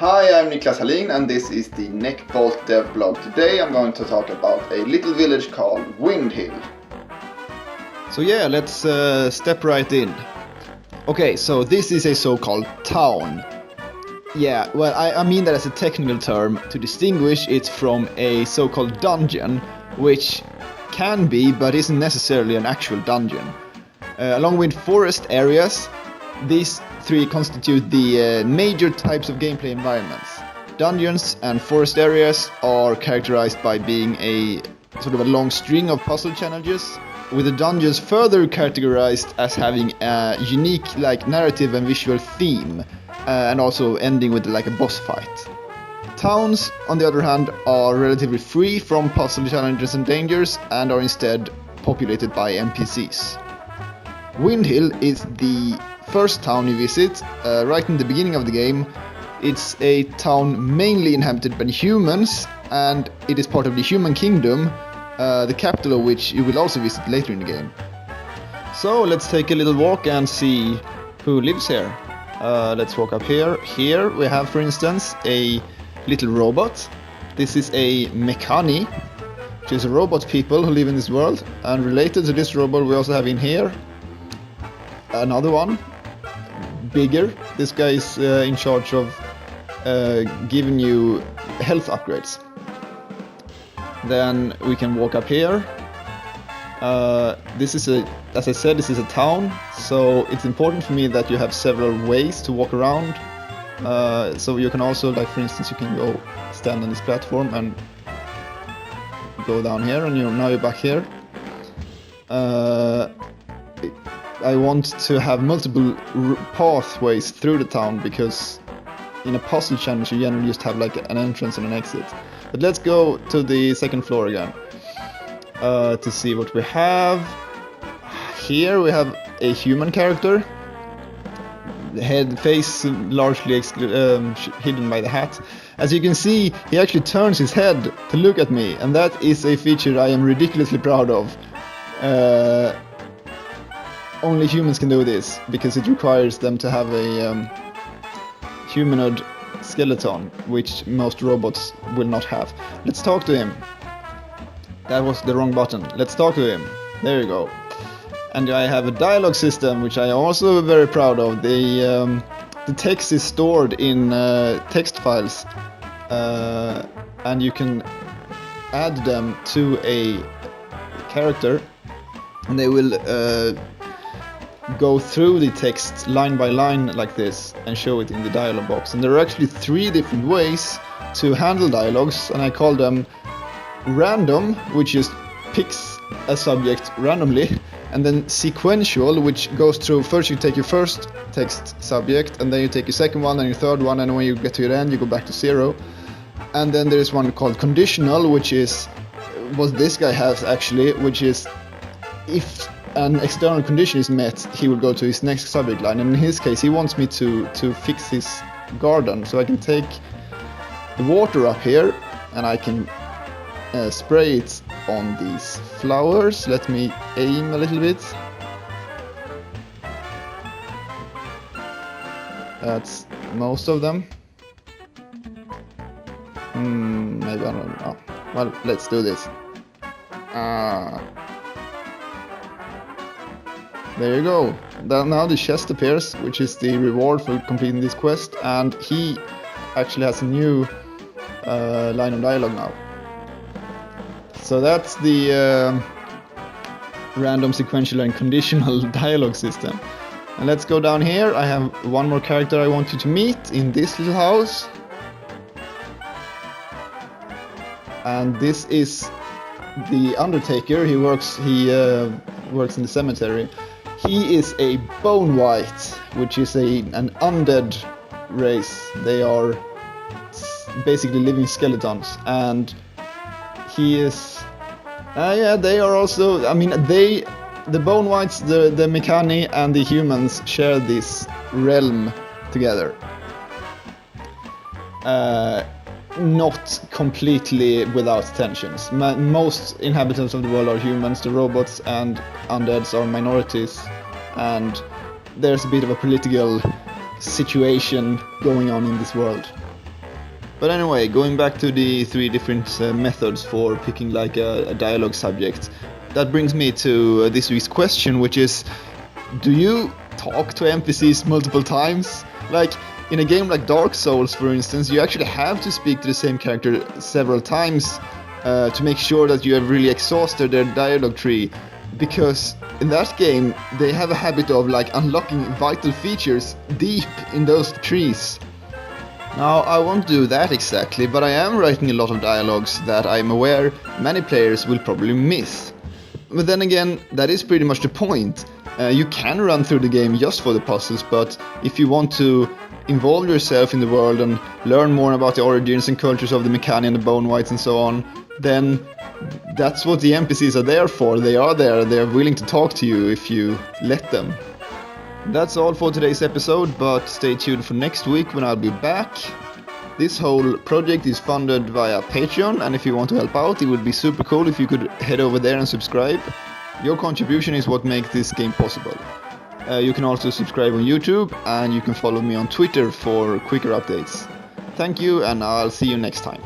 Hi, I'm Niklas Hallin and this is the Neckbolt Dev blog. Today I'm going to talk about a little village called Windhill. So yeah, let's step right in. Okay, so this is a so-called town. Yeah, well, I mean that as a technical term to distinguish it from a so-called dungeon, which can be, but isn't necessarily an actual dungeon. Along with forest areas, these three constitute the major types of gameplay environments. Dungeons and forest areas are characterized by being a sort of a long string of puzzle challenges, with the dungeons further categorized as having a unique narrative and visual theme, and also ending with a boss fight. Towns, on the other hand, are relatively free from puzzle challenges and dangers and are instead populated by NPCs. Windhill is the first town you visit, right in the beginning of the game. It's a town mainly inhabited by humans, and it is part of the human kingdom, the capital of which you will also visit later in the game. So let's take a little walk and see who lives here. Let's walk up here. Here we have, for instance, a little robot. This is a Makani, which is a robot people who live in this world. And related to this robot we also have in here another one, bigger. This guy is in charge of giving you health upgrades. Then we can walk up here. This is as I said, this is a town, so it's important for me that you have several ways to walk around. So you can also, for instance, you can go stand on this platform and go down here, and now you're back here. I want to have multiple pathways through the town, because in a puzzle challenge you generally just have an entrance and an exit. But let's go to the second floor again to see what we have. Here we have a human character, the face largely hidden by the hat. As you can see, he actually turns his head to look at me, and that is a feature I am ridiculously proud of. Only humans can do this, because it requires them to have a humanoid skeleton, which most robots will not have. Let's talk to him. That was the wrong button. Let's talk to him. There you go. And I have a dialogue system, which I am also very proud of. The text is stored in text files, and you can add them to a character, and they will go through the text line by line like this and show it in the dialog box. And there are actually 3 different ways to handle dialogues, and I call them random, which just picks a subject randomly, and then sequential, which goes through. First you take your first text subject, and then you take your second one and your third one, and when you get to your end you go back to 0. And then there is one called conditional, which is what this guy has actually, which is if an external condition is met, he will go to his next subject line. And in his case, he wants me to fix his garden, so I can take the water up here and I can spray it on these flowers. Let me aim a little bit. That's most of them. Maybe I don't know. Well, let's do this. There you go. Now the chest appears, which is the reward for completing this quest, and he actually has a new line of dialogue now. So that's the random, sequential and conditional dialogue system. And let's go down here. I have one more character I want you to meet in this little house. And this is the Undertaker. He works in the cemetery. He is a bone white, which is an undead race. They are basically living skeletons, and he is they are also, the bone whites, the Makani and the humans share this realm together. Not completely without tensions. Most inhabitants of the world are humans, the robots and undeads are minorities, and there's a bit of a political situation going on in this world. But anyway, going back to the 3 different methods for picking like a dialogue subject, that brings me to this week's question, which is, do you talk to NPCs multiple times? Like, in a game like Dark Souls, for instance, you actually have to speak to the same character several times to make sure that you have really exhausted their dialogue tree, because in that game they have a habit of like unlocking vital features deep in those trees. Now, I won't do that exactly, but I am writing a lot of dialogues that I'm aware many players will probably miss. But then again, that is pretty much the point. You can run through the game just for the puzzles, but if you want to involve yourself in the world and learn more about the origins and cultures of the Makani and the Bone Whites and so on, then that's what the NPCs are there for. They are there, they are willing to talk to you if you let them. That's all for today's episode, but stay tuned for next week when I'll be back. This whole project is funded via Patreon, and if you want to help out, it would be super cool if you could head over there and subscribe. Your contribution is what makes this game possible. You can also subscribe on YouTube, and you can follow me on Twitter for quicker updates. Thank you, and I'll see you next time.